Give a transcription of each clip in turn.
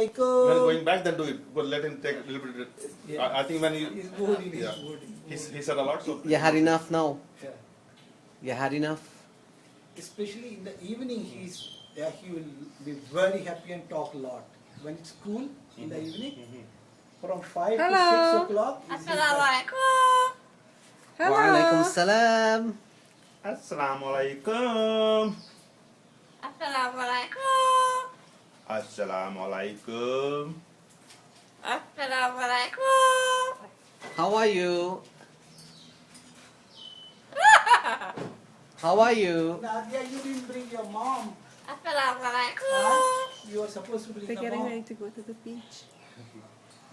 Alaikum. When going back, then do it. But let him take a little bit. Yeah. I think when you. He's boarding, Yeah. he's boarding. He said a lot. So. You had enough now. Yeah. You had enough. Especially in the evening, he will be very happy and talk a lot. When it's cool in the evening, from 5 to 6 o'clock. Asalamu Alaikum. Wa alaikum salam. Asalamu Alaikum. Asalamu Alaikum. Asalamu Alaikum. Asalamu Alaikum. How are you? How are you? Nadia, you didn't bring your mom. Asalamu Alaikum. Huh? You were supposed to bring They're the getting mom. ready to go to the beach.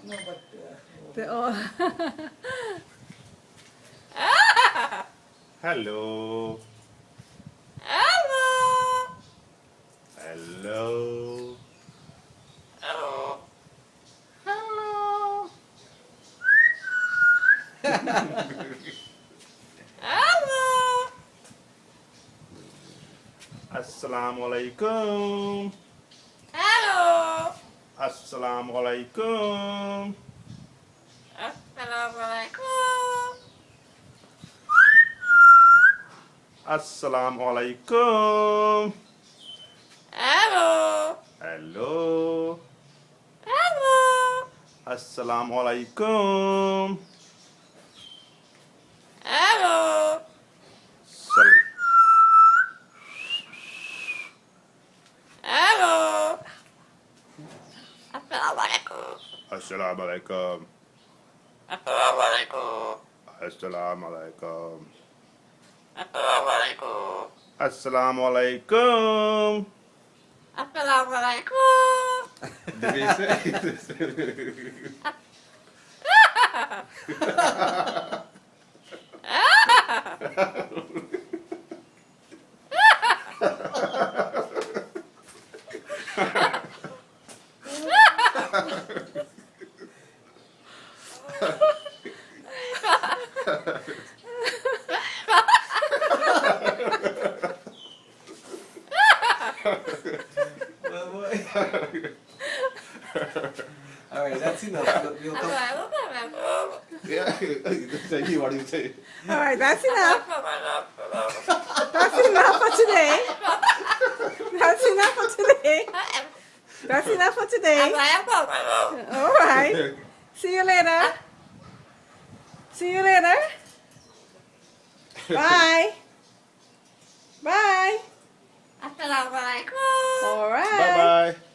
No, but Hello. Hello. Hello. Hello. Hello. Assalamu Alaikum. Hello. Assalamu Alaikum. Asalamu Alaikum. Assalamu Alaikum. Hello. Hello. Hello. Assalamu Alaikum. Hello. Hello. Assalamu Alaikum. Assalamu Alaikum. Assalamu Alaikum. Assalamu Alaikum. Assalamu Alaikum. Assalamu Alaikum. Assalamu Alaikum. Did he say? All right, that's enough. We'll come. Yeah. Say what do you say? All right, that's enough. That's enough for today. That's enough for today. That's enough for today. All right. See you later. See you later. Bye. Bye. Assalamu Alaikum. All right. Bye bye.